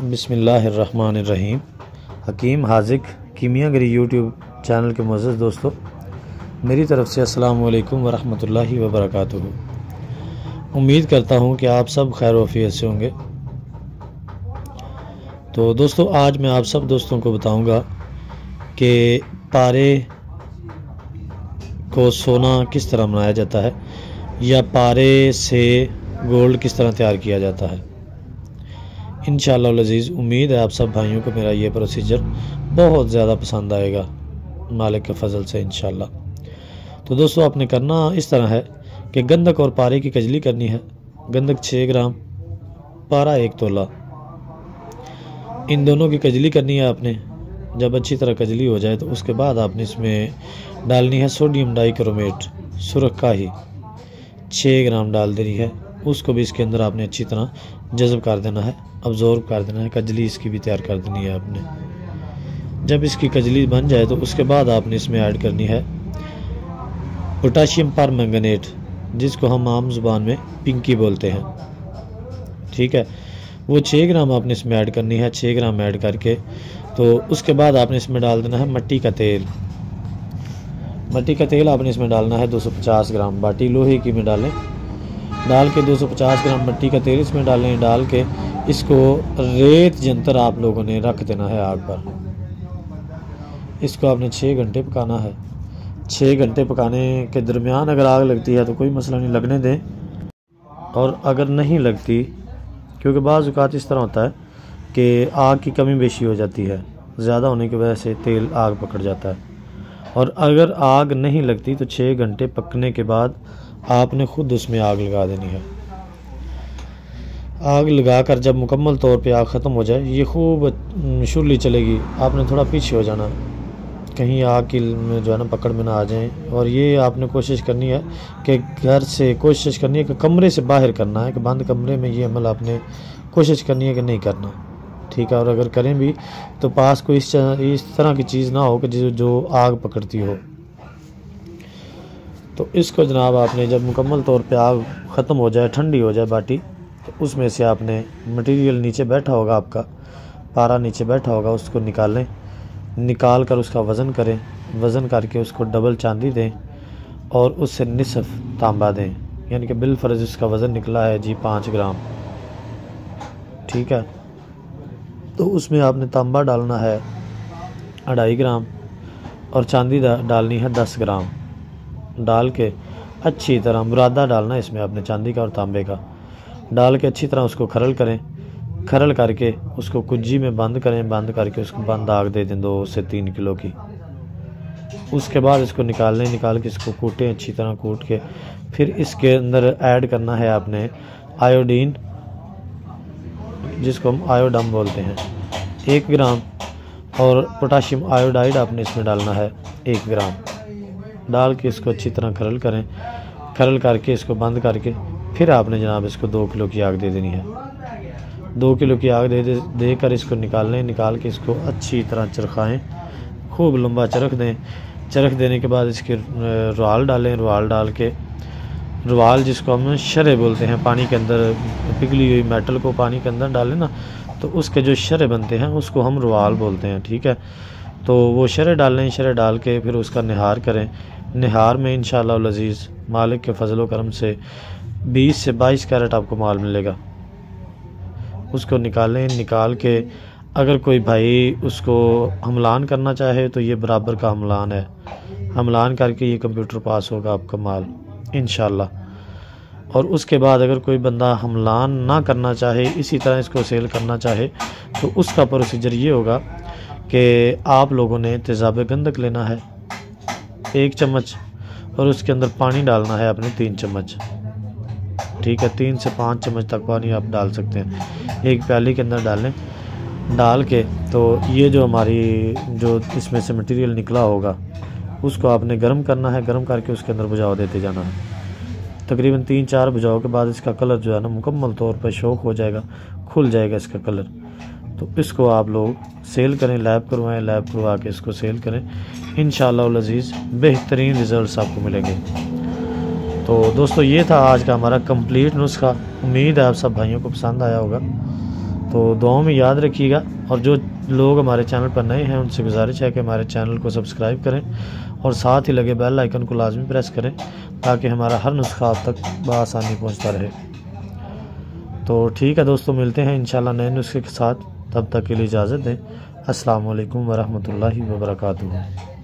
बिस्मिल्लाहिर्रहमानिर्रहीम। हकीम Hazik कीमियागरी YouTube channel के मुअज़्ज़ज़ दोस्तों, मेरी तरफ़ से अस्सलामु अलैकुम वरहमतुल्लाहि वबरकातुहू। उम्मीद करता हूँ कि आप सब खैर वफ़ियत से होंगे। तो दोस्तों, आज मैं आप सब दोस्तों को बताऊँगा कि पारे को सोना किस तरह बनाया जाता है या पारे से गोल्ड किस तरह तैयार किया जाता है। इंशाअल्लाह अज़ीज़, उम्मीद है आप सब भाइयों को मेरा ये प्रोसीजर बहुत ज़्यादा पसंद आएगा मालिक के फजल से इंशाअल्लाह। तो दोस्तों, आपने करना इस तरह है कि गंधक और पारे की कजली करनी है। गंधक 6 ग्राम, पारा 1 तोला, इन दोनों की कजली करनी है आपने। जब अच्छी तरह कजली हो जाए तो उसके बाद आपने इसमें डालनी है सोडियम डाइक्रोमेट सुरखा ही 6 ग्राम डाल देनी है। उसको भी इसके अंदर आपने अच्छी तरह जज़ब कर देना है, अब्जॉर्ब कर देना है। कजली इसकी भी तैयार कर देनी है आपने। जब इसकी कजली बन जाए तो उसके बाद आपने इसमें ऐड करनी है पोटाशियम परमैंगनेट, जिसको हम आम ज़ुबान में पिंकी बोलते हैं। ठीक है, वो 6 ग्राम आपने इसमें ऐड करनी है। 6 ग्राम ऐड करके तो उसके बाद आपने इसमें डाल देना है मट्टी का तेल। मट्टी का तेल आपने इसमें डालना है 250 ग्राम। बाटी लोहे की में डालें, डाल के 250 ग्राम मट्टी का तेल इसमें डालें। डाल के इसको रेत जंतर आप लोगों ने रख देना है आग पर। इसको आपने 6 घंटे पकाना है। 6 घंटे पकाने के दरमियान अगर आग लगती है तो कोई मसला नहीं, लगने दें। और अगर नहीं लगती, क्योंकि बाज़ औक़ात इस तरह होता है कि आग की कमी बेशी हो जाती है, ज़्यादा होने की वजह से तेल आग पकड़ जाता है। और अगर आग नहीं लगती तो 6 घंटे पकने के बाद आपने ख़ुद उसमें आग लगा देनी है। आग लगाकर जब मुकम्मल तौर पे आग ख़त्म हो जाए, ये खूब शुरली चलेगी। आपने थोड़ा पीछे हो जाना, कहीं आग की जो है ना पकड़ में ना आ जाए। और ये आपने कोशिश करनी है कि घर से कोशिश करनी है कि कमरे से बाहर करना है, कि बंद कमरे में ये अमल आपने कोशिश करनी है कि नहीं करना। ठीक है, और अगर करें भी तो पास कोई इस तरह की चीज़ ना हो कि जो आग पकड़ती हो। तो इसको जनाब आपने जब मुकम्मल तौर पे आग ख़त्म हो जाए, ठंडी हो जाए बाटी, तो उसमें से आपने मटेरियल नीचे बैठा होगा, आपका पारा नीचे बैठा होगा, उसको निकालें। निकाल कर उसका वज़न करें। वज़न करके उसको डबल चांदी दें और उससे निसफ़ तांबा दें, यानी कि बिलफर्ज उसका वज़न निकला है जी 5 ग्राम। ठीक है, तो उसमें आपने तांबा डालना है 2.5 ग्राम और चांदी डालनी है 10 ग्राम। डाल के अच्छी तरह मुरादा डालना है इसमें आपने, चांदी का और तांबे का डाल के अच्छी तरह उसको खरल करें। खरल करके उसको कुज्जी में बंद करें। बंद करके उसको बंद आग दे दें 2 से 3 किलो की। उसके बाद इसको निकाल लें। निकाल के इसको कूटें, अच्छी तरह कूट के फिर इसके अंदर ऐड करना है आपने आयोडीन, जिसको हम आयोडम बोलते हैं, 1 ग्राम। और पोटाशियम आयोडाइड आपने इसमें डालना है 1 ग्राम। डाल के इसको अच्छी तरह खरल करें। खरल करके इसको बंद करके फिर आपने जनाब इसको 2 किलो की आग दे देनी है। 2 किलो की आग देकर इसको निकाल लें। निकाल के इसको अच्छी तरह चरखाएँ, खूब लंबा चरख दें। चरख देने के बाद इसके रुआल डालें। रुआल डाल के, रुआल जिसको हम शरे बोलते हैं, पानी के अंदर पिघली हुई मेटल को पानी के अंदर डालें ना, तो उसके जो शरे बनते हैं उसको हम रुआल बोलते हैं। ठीक है, तो वो शरे डालें। शरे डाल के फिर उसका निहार करें। निहार में इंशाअल्लाह अज़ीज़ मालिक के फजल व करम से 20 से 22 कैरेट आपको माल मिलेगा। उसको निकालें। निकाल के अगर कोई भाई उसको हमलान करना चाहे तो ये बराबर का हमलान है। हमलान करके ये कंप्यूटर पास होगा आपका माल इंशाअल्लाह। और उसके बाद अगर कोई बंदा हमलान ना करना चाहे, इसी तरह इसको सेल करना चाहे, तो उसका प्रोसीजर ये होगा कि आप लोगों ने तेज़ाब गंधक लेना है 1 चम्मच और उसके अंदर पानी डालना है आपने 3 चम्मच। ठीक है, 3 से 5 चम्मच तक पानी आप डाल सकते हैं। एक प्याली के अंदर डालें। डाल के तो ये जो हमारी जो इसमें से मटेरियल निकला होगा उसको आपने गर्म करना है। गर्म करके उसके अंदर बुझाव देते जाना है। तकरीबन 3-4 बुझाव के बाद इसका कलर जो है ना मुकम्मल तौर पर शौक हो जाएगा, खुल जाएगा इसका कलर। तो इसको आप लोग सेल करें, लैब करवाएं। लैब करवा के इसको सेल करें। इंशाअल्लाह अज़ीज़ बेहतरीन रिज़ल्ट्स आपको मिलेंगे। तो दोस्तों, ये था आज का हमारा कंप्लीट नुस्खा। उम्मीद है आप सब भाइयों को पसंद आया होगा। तो दुआओं में याद रखिएगा। और जो लोग हमारे चैनल पर नए हैं उनसे गुजारिश है कि हमारे चैनल को सब्सक्राइब करें और साथ ही लगे बेल आइकन को लाजमी प्रेस करें ताकि हमारा हर नुस्खा आप तक बआसानी पहुंचता रहे। तो ठीक है दोस्तों, मिलते हैं इंशाल्लाह नए नुस्खे के साथ। तब तक के लिए इजाज़त दें। अस्सलाम वालेकुम वरहमतुल्लाहि वबरकातुहू।